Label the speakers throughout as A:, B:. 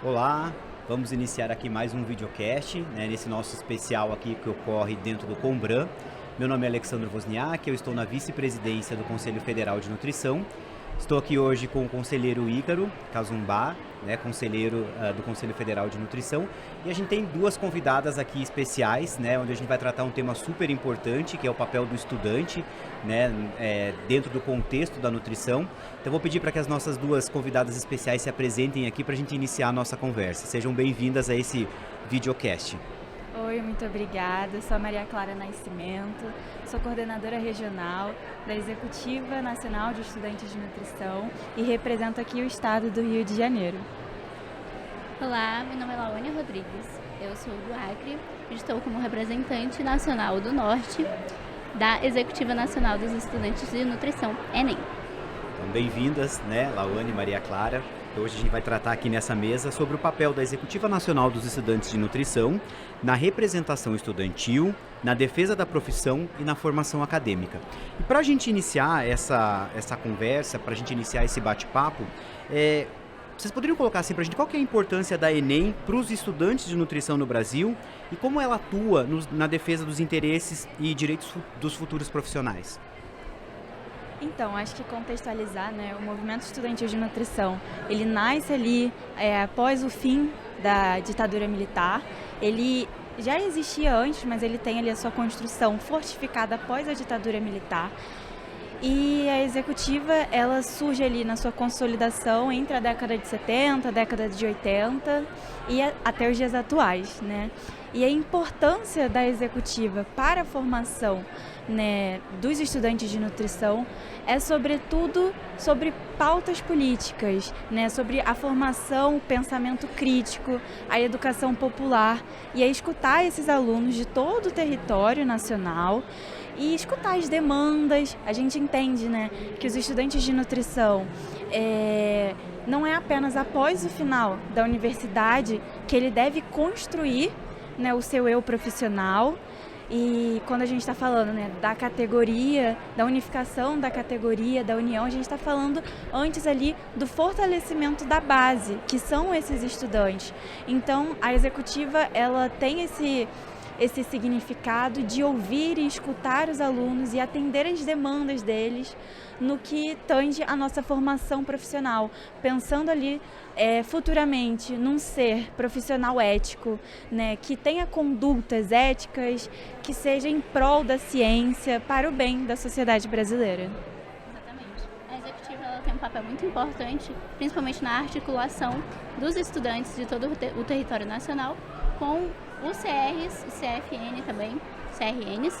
A: Olá, vamos iniciar aqui mais um videocast, né, nesse nosso especial aqui que ocorre dentro do Combran. Meu nome é Alexandre Wozniak, eu estou na vice-presidência do Conselho Federal de Nutrição. Estou aqui hoje com o conselheiro Ícaro Kazumbá, né, conselheiro do Conselho Federal de Nutrição. E a gente tem duas convidadas aqui especiais, né, onde a gente vai tratar um tema super importante, que é o papel do estudante, né, dentro do contexto da nutrição. Então vou pedir para que as nossas duas convidadas especiais se apresentem aqui para a gente iniciar a nossa conversa. Sejam bem-vindas a esse videocast.
B: Oi, muito obrigada. Sou a Maria Clara Nascimento, sou coordenadora regional da Executiva Nacional de Estudantes de Nutrição e represento aqui o estado do Rio de Janeiro.
C: Olá, meu nome é Laônia Rodrigues, eu sou do Acre e estou como representante nacional do Norte da Executiva Nacional dos Estudantes de Nutrição, ENEM.
A: Então, bem-vindas, né, Laônia e Maria Clara. Hoje a gente vai tratar aqui nessa mesa sobre o papel da Executiva Nacional dos Estudantes de Nutrição na representação estudantil, na defesa da profissão e na formação acadêmica. E para a gente iniciar essa conversa, para a gente iniciar esse bate-papo, vocês poderiam colocar assim para a gente qual que é a importância da ENEM para os estudantes de nutrição no Brasil e como ela atua na defesa dos interesses e direitos dos futuros profissionais?
B: Então, acho que contextualizar, né, o movimento estudantil de nutrição, ele nasce ali após o fim da ditadura militar. Ele já existia antes, mas ele tem ali a sua construção fortificada após a ditadura militar. E a executiva, ela surge ali na sua consolidação entre a década de 70, a década de 80 e até os dias atuais, né? E a importância da executiva para a formação, né, dos estudantes de nutrição é sobretudo sobre pautas políticas, né, sobre a formação, o pensamento crítico, a educação popular e a escutar esses alunos de todo o território nacional e escutar as demandas. A gente entende, né, que os estudantes de nutrição não é apenas após o final da universidade que ele deve construir, né, o seu eu profissional. E quando a gente está falando, né, da categoria, da unificação da categoria, da união, a gente está falando antes ali do fortalecimento da base, que são esses estudantes. Então, a executiva, ela tem esse significado de ouvir e escutar os alunos e atender as demandas deles no que tange a nossa formação profissional, pensando ali futuramente num ser profissional ético, né, que tenha condutas éticas, que seja em prol da ciência, para o bem da sociedade brasileira.
C: Exatamente. A executiva, ela tem um papel muito importante, principalmente na articulação dos estudantes de todo o território nacional com os CRs, o CFN também, CRNs,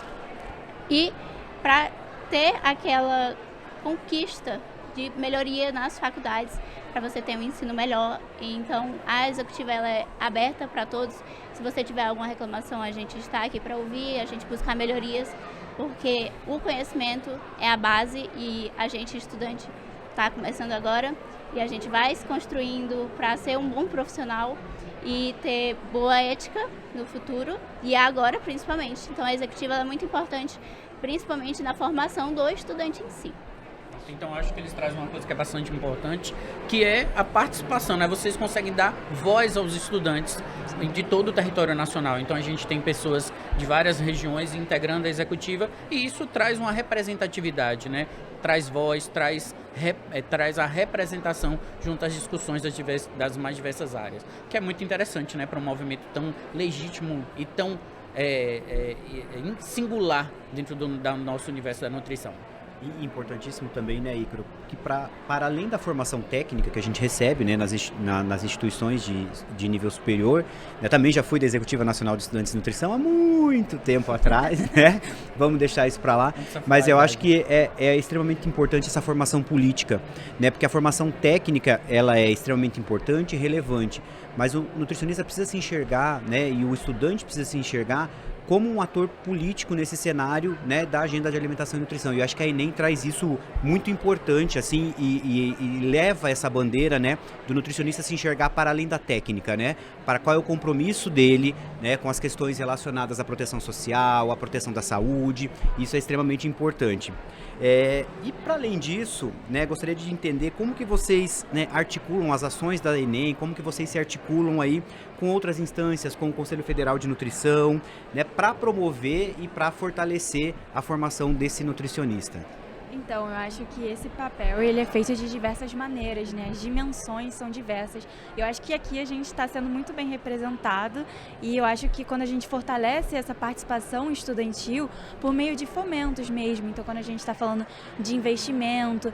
C: e para ter aquela conquista de melhoria nas faculdades, para você ter um ensino melhor. Então, a executiva, ela é aberta para todos. Se você tiver alguma reclamação, a gente está aqui para ouvir, a gente buscar melhorias, porque o conhecimento é a base e a gente, estudante, está começando agora e a gente vai se construindo para ser um bom profissional e ter boa ética no futuro e agora principalmente. Então a executiva é muito importante, principalmente na formação do estudante em si.
D: Então acho que eles trazem uma coisa que é bastante importante, que é a participação, né? Vocês conseguem dar voz aos estudantes de todo o território nacional. Então a gente tem pessoas de várias regiões integrando a executiva e isso traz uma representatividade, né? Traz voz, traz a representação junto às discussões das mais diversas áreas, que é muito interessante, né? Para um movimento tão legítimo e tão singular dentro do nosso universo da nutrição.
A: E importantíssimo também, né, Ícaro, que para além da formação técnica que a gente recebe, né, nas instituições de nível superior, né, também já fui da Executiva Nacional de Estudantes de Nutrição há muito tempo atrás, né, vamos deixar isso para lá, mas eu acho que é extremamente importante essa formação política, né, porque a formação técnica, ela é extremamente importante e relevante, mas o nutricionista precisa se enxergar, né, e o estudante precisa se enxergar como um ator político nesse cenário, né, da agenda de alimentação e nutrição. E eu acho que a ENEM traz isso muito importante, assim, e leva essa bandeira, né, do nutricionista se enxergar para além da técnica, né, para qual é o compromisso dele, né, com as questões relacionadas à proteção social, à proteção da saúde. Isso é extremamente importante. E para além disso, né, gostaria de entender como que vocês, né, articulam as ações da ENEM, como que vocês se articulam aí com outras instâncias, com o Conselho Federal de Nutrição, né, para promover e para fortalecer a formação desse nutricionista.
B: Então, eu acho que esse papel ele é feito de diversas maneiras, né? As dimensões são diversas. Eu acho que aqui a gente está sendo muito bem representado e eu acho que quando a gente fortalece essa participação estudantil por meio de fomentos mesmo, então quando a gente está falando de investimento,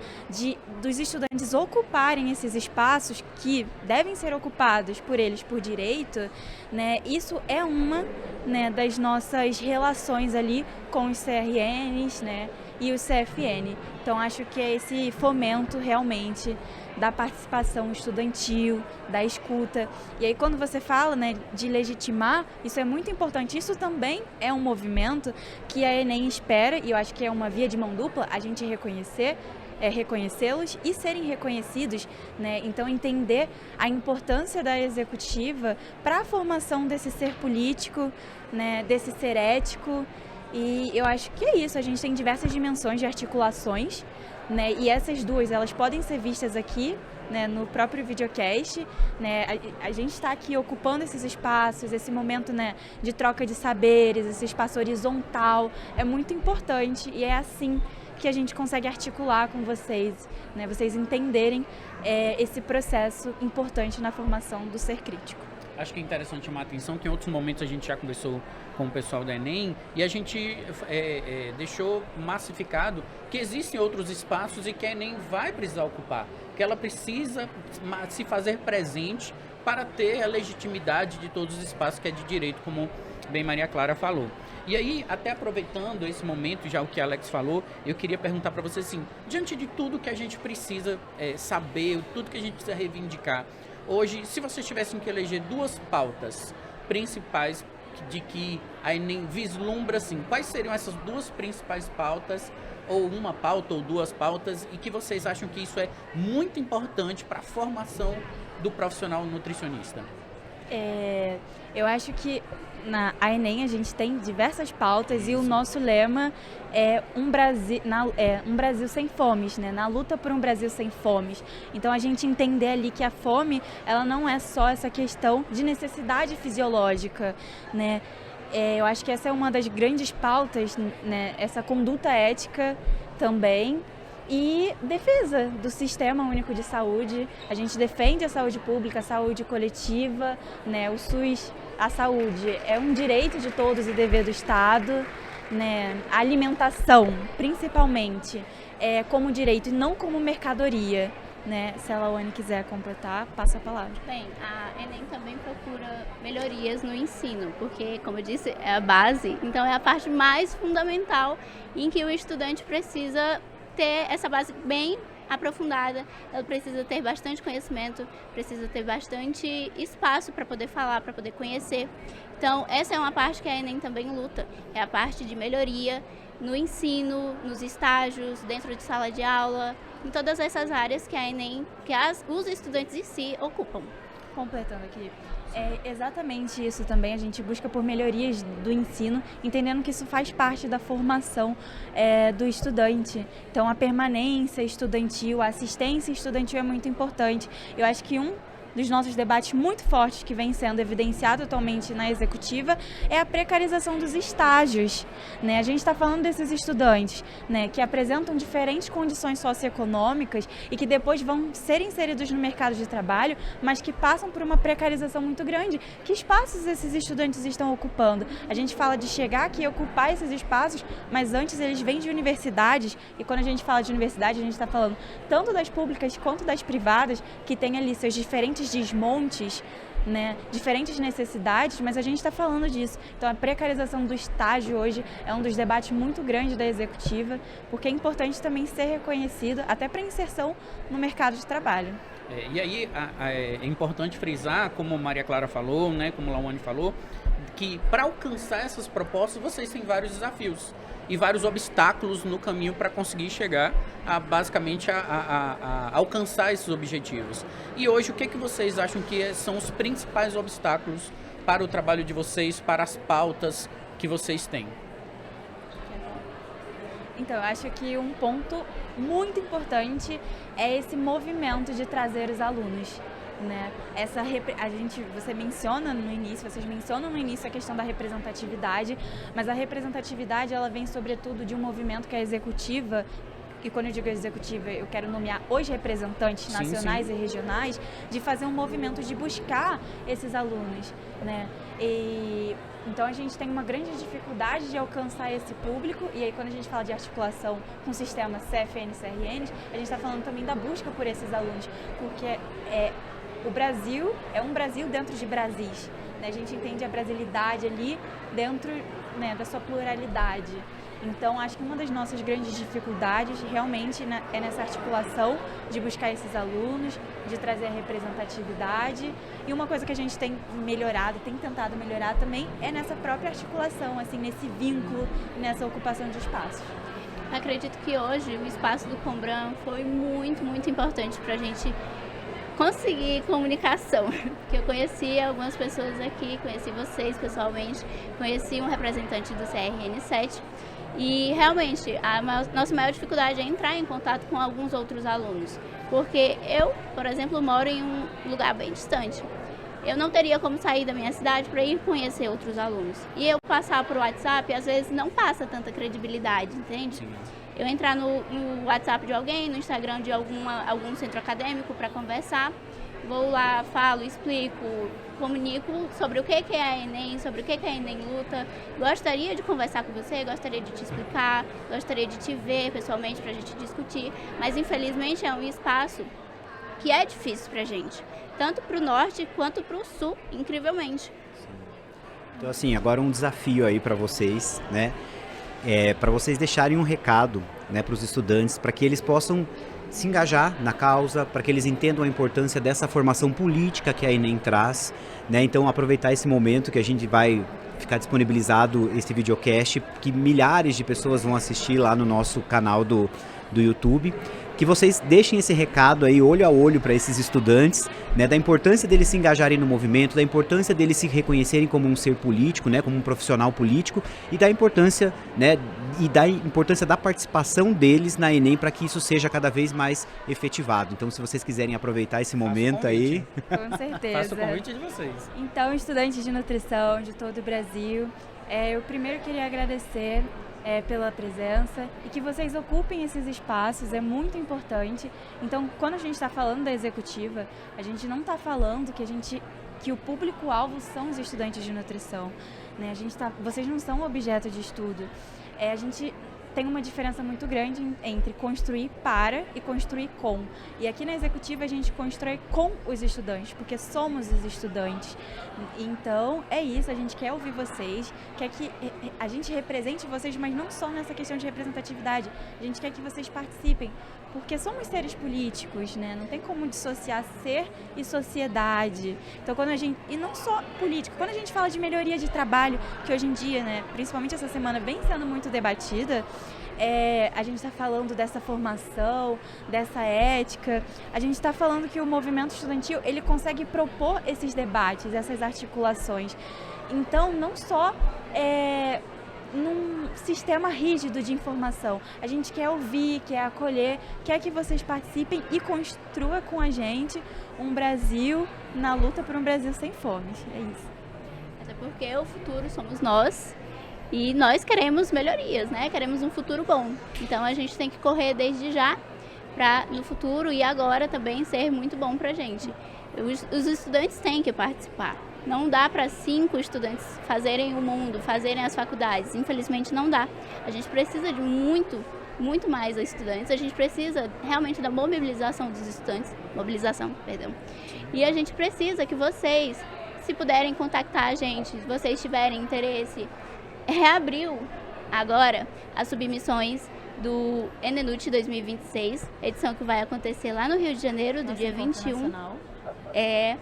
B: dos estudantes ocuparem esses espaços que devem ser ocupados por eles por direito, né? Isso é uma, né, das nossas relações ali com os CRNs, né? E o CFN. Então, acho que é esse fomento realmente da participação estudantil, da escuta. E aí, quando você fala, né, de legitimar, isso é muito importante. Isso também é um movimento que a ENEM espera, e eu acho que é uma via de mão dupla, a gente reconhecê-los e serem reconhecidos, né? Então, entender a importância da executiva para a formação desse ser político, né, desse ser ético. E eu acho que é isso, a gente tem diversas dimensões de articulações, né, e essas duas, elas podem ser vistas aqui, né, no próprio videocast, né, a gente está aqui ocupando esses espaços, esse momento, né, de troca de saberes, esse espaço horizontal, é muito importante e é assim que a gente consegue articular com vocês, né, vocês entenderem esse processo importante na formação do ser crítico.
D: Acho que é interessante chamar a atenção que em outros momentos a gente já conversou com o pessoal da ENEM e a gente deixou massificado que existem outros espaços e que a ENEM vai precisar ocupar, que ela precisa se fazer presente para ter a legitimidade de todos os espaços que é de direito, como bem Maria Clara falou. E aí, até aproveitando esse momento, já o que a Alex falou, eu queria perguntar para você assim, diante de tudo que a gente precisa saber, tudo que a gente precisa reivindicar, hoje, se vocês tivessem que eleger duas pautas principais de que a ENEM vislumbra, assim, quais seriam essas duas principais pautas, ou uma pauta ou duas pautas, e que vocês acham que isso é muito importante para a formação do profissional nutricionista?
B: Eu acho que na ENEM a gente tem diversas pautas e o nosso lema é um Brasil sem fomes, né? Na luta por um Brasil sem fomes. Então a gente entender ali que a fome, ela não é só essa questão de necessidade fisiológica, né? Eu acho que essa é uma das grandes pautas, né? Essa conduta ética também. E defesa do Sistema Único de Saúde. A gente defende a saúde pública, a saúde coletiva, né? O SUS, a saúde é um direito de todos e dever do Estado, né? A alimentação, principalmente, como direito e não como mercadoria, né? Se a Lawane quiser completar, passa a palavra.
C: Bem, a ENEM também procura melhorias no ensino, porque, como eu disse, é a base, então é a parte mais fundamental em que o estudante precisa ter essa base bem aprofundada, ela precisa ter bastante conhecimento, precisa ter bastante espaço para poder falar, para poder conhecer. Então, essa é uma parte que a ENEM também luta, é a parte de melhoria no ensino, nos estágios, dentro de sala de aula, em todas essas áreas que a ENEM, os estudantes em si ocupam.
B: Completando aqui, é exatamente isso também, a gente busca por melhorias do ensino, entendendo que isso faz parte da formação do estudante. Então, a permanência estudantil, a assistência estudantil é muito importante. Eu acho que um dos nossos debates muito fortes que vem sendo evidenciado atualmente na executiva é a precarização dos estágios, né? A gente está falando desses estudantes, né, que apresentam diferentes condições socioeconômicas e que depois vão ser inseridos no mercado de trabalho, mas que passam por uma precarização muito grande. Que espaços esses estudantes estão ocupando? A gente fala de chegar aqui e ocupar esses espaços, mas antes eles vêm de universidades, e quando a gente fala de universidade, a gente está falando tanto das públicas quanto das privadas, que têm ali seus diferentes desmontes, né, diferentes necessidades, mas a gente está falando disso. Então, a precarização do estágio hoje é um dos debates muito grandes da executiva, porque é importante também ser reconhecido, até para inserção no mercado de trabalho.
D: E aí é importante frisar, como a Maria Clara falou, né, como a Lawane falou, que para alcançar essas propostas vocês têm vários desafios e vários obstáculos no caminho para conseguir chegar basicamente a alcançar esses objetivos. E hoje o que vocês acham que são os principais obstáculos para o trabalho de vocês, para as pautas que vocês têm?
B: Então, eu acho que um ponto muito importante é esse movimento de trazer os alunos, né? Vocês mencionam no início a questão da representatividade, mas a representatividade ela vem sobretudo de um movimento que é a executiva. E quando eu digo executiva, eu quero nomear os representantes nacionais e regionais, de fazer um movimento de buscar esses alunos, né? Então a gente tem uma grande dificuldade de alcançar esse público, e aí quando a gente fala de articulação com o sistema CFN e CRN, a gente está falando também da busca por esses alunos, porque o Brasil é um Brasil dentro de Brasis, né? A gente entende a brasilidade ali dentro, né, da sua pluralidade. Então, acho que uma das nossas grandes dificuldades realmente é nessa articulação de buscar esses alunos, de trazer a representatividade. E uma coisa que a gente tem melhorado, tem tentado melhorar também, é nessa própria articulação, assim, nesse vínculo, nessa ocupação de espaços.
C: Acredito que hoje o espaço do Combran foi muito, muito importante para a gente conseguir comunicação. Porque eu conheci algumas pessoas aqui, conheci vocês pessoalmente, conheci um representante do CRN7. E realmente, nossa maior dificuldade é entrar em contato com alguns outros alunos. Porque eu, por exemplo, moro em um lugar bem distante. Eu não teria como sair da minha cidade para ir conhecer outros alunos. E eu passar por WhatsApp, às vezes, não passa tanta credibilidade, entende? Sim. Eu entrar no WhatsApp de alguém, no Instagram de algum centro acadêmico para conversar, vou lá, falo, explico, comunico sobre o que é a Enem, sobre o que a Enem luta. Gostaria de conversar com você, gostaria de te explicar, gostaria de te ver pessoalmente para a gente discutir, mas infelizmente é um espaço que é difícil para a gente, tanto para o norte quanto para o sul, incrivelmente.
A: Então, assim, agora um desafio aí para vocês, né? Para vocês deixarem um recado, né, para os estudantes, para que eles possam se engajar na causa, para que eles entendam a importância dessa formação política que a Enem traz, né? Então, aproveitar esse momento que a gente vai ficar disponibilizado esse videocast, que milhares de pessoas vão assistir lá no nosso canal do YouTube, que vocês deixem esse recado aí, olho a olho, para esses estudantes, né, da importância deles se engajarem no movimento, da importância deles se reconhecerem como um ser político, né, como um profissional político, e da importância, né, da participação deles na Enem, para que isso seja cada vez mais efetivado. Então, se vocês quiserem aproveitar esse momento aí...
B: Com certeza.
D: Faço o convite de vocês.
B: Então, estudantes de nutrição de todo o Brasil, eu primeiro queria agradecer pela presença e que vocês ocupem esses espaços, é muito importante. Então, quando a gente está falando da executiva, a gente não está falando que o público-alvo são os estudantes de nutrição, né? Vocês não são objeto de estudo. A gente tem uma diferença muito grande entre construir para e construir com. E aqui na executiva a gente constrói com os estudantes, porque somos os estudantes. Então, é isso, a gente quer ouvir vocês, quer que a gente represente vocês, mas não só nessa questão de representatividade. A gente quer que vocês participem, porque somos seres políticos, né? Não tem como dissociar ser e sociedade. Então, e não só político, quando a gente fala de melhoria de trabalho, que hoje em dia, né, principalmente essa semana, vem sendo muito debatida, a gente está falando dessa formação, dessa ética, a gente está falando que o movimento estudantil, ele consegue propor esses debates, essas articulações. Então, não só num sistema rígido de informação. A gente quer ouvir, quer acolher, quer que vocês participem e construam com a gente um Brasil na luta por um Brasil sem fome. É isso.
C: Até porque o futuro somos nós e nós queremos melhorias, né? Queremos um futuro bom. Então a gente tem que correr desde já para no futuro e agora também ser muito bom para a gente. Os estudantes têm que participar. Não dá para 5 estudantes fazerem o mundo, fazerem as faculdades. Infelizmente não dá. A gente precisa de muito mais estudantes. A gente precisa realmente da mobilização dos estudantes. E a gente precisa que vocês, se puderem contactar a gente, se vocês tiverem interesse, reabriu agora as submissões do Enenut 2026, edição que vai acontecer lá no Rio de Janeiro, do dia 21. É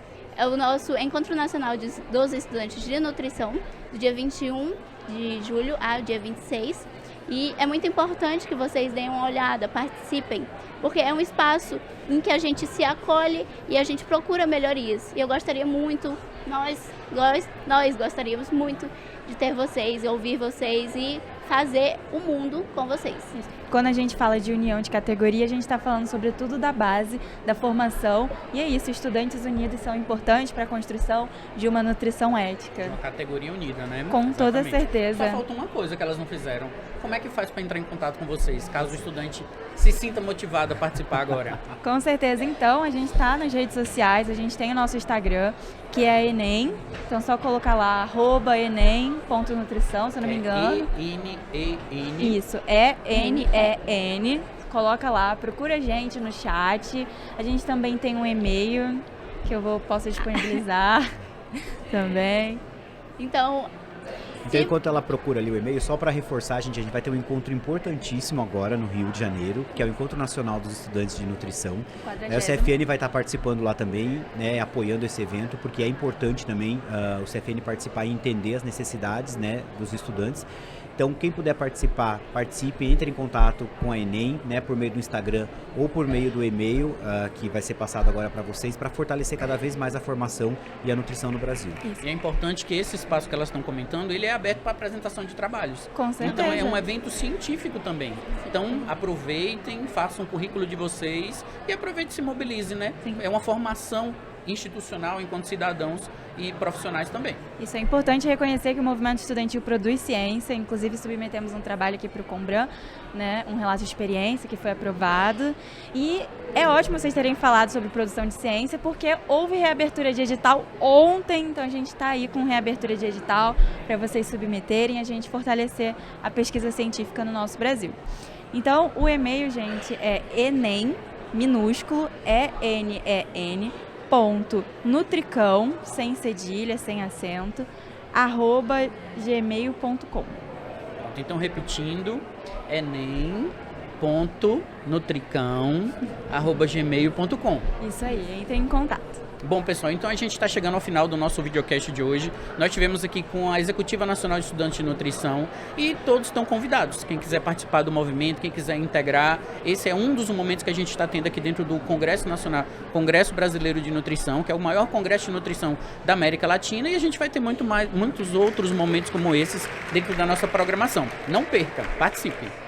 C: o nosso Encontro Nacional dos Estudantes de Nutrição, do dia 21 de julho ao dia 26. E é muito importante que vocês deem uma olhada, participem, porque é um espaço em que a gente se acolhe e a gente procura melhorias. E eu gostaria muito, nós gostaríamos muito de ter vocês, ouvir vocês e fazer o mundo com vocês.
B: Quando a gente fala de união de categoria, a gente está falando sobretudo da base, da formação. E é isso, estudantes unidos são importantes para a construção de uma nutrição ética.
D: Uma categoria unida, né?
B: Com toda
D: Exatamente.
B: certeza.
D: Só falta uma coisa que elas não fizeram. Como é que faz para entrar em contato com vocês, caso o estudante se sinta motivado a participar agora?
B: Com certeza. Então, a gente está nas redes sociais, a gente tem o nosso Instagram, que é Enem. Então, só colocar lá, @enem.nutrição, se eu não me engano.
D: E-N-E-N.
B: Isso, é N-E-N. Coloca lá, procura a gente no chat. A gente também tem um e-mail que eu posso disponibilizar também.
C: Então,
A: enquanto ela procura ali o e-mail, só para reforçar, a gente vai ter um encontro importantíssimo agora no Rio de Janeiro, que é o Encontro Nacional dos Estudantes de Nutrição. O CFN vai estar participando lá também, né, apoiando esse evento, porque é importante também o CFN participar e entender as necessidades, né, dos estudantes. Então, quem puder participar, participe, entre em contato com a Enem, né, por meio do Instagram ou por meio do e-mail, que vai ser passado agora para vocês, para fortalecer cada vez mais a formação e a nutrição no Brasil.
B: Isso.
D: E é importante que esse espaço que elas estão comentando, ele é aberto para apresentação de trabalhos.
B: Com certeza.
D: Então, é um evento científico também. Então, aproveitem, façam o currículo de vocês e aproveitem e se mobilizem, né?
B: Sim.
D: É uma formação institucional enquanto cidadãos e profissionais também.
B: Isso é importante reconhecer que o movimento estudantil produz ciência, inclusive submetemos um trabalho aqui para o Combran, né, um relato de experiência que foi aprovado, e é ótimo vocês terem falado sobre produção de ciência, porque houve reabertura de edital ontem, então a gente está aí com reabertura de edital para vocês submeterem, a gente fortalecer a pesquisa científica no nosso Brasil. Então, o e-mail, gente, é enem, minúsculo, E-N-E-N, .nutricão, sem cedilha, sem acento, @gmail.com.
D: Então, repetindo, enem.nutricão@gmail.com.
B: Isso aí, entrem em contato.
D: Bom, pessoal, então a gente está chegando ao final do nosso videocast de hoje. Nós tivemos aqui com a Executiva Nacional de Estudantes de Nutrição e todos estão convidados. Quem quiser participar do movimento, quem quiser integrar, esse é um dos momentos que a gente está tendo aqui dentro do Congresso Nacional, Congresso Brasileiro de Nutrição, que é o maior congresso de nutrição da América Latina, e a gente vai ter muitos outros momentos como esses dentro da nossa programação. Não perca, participe!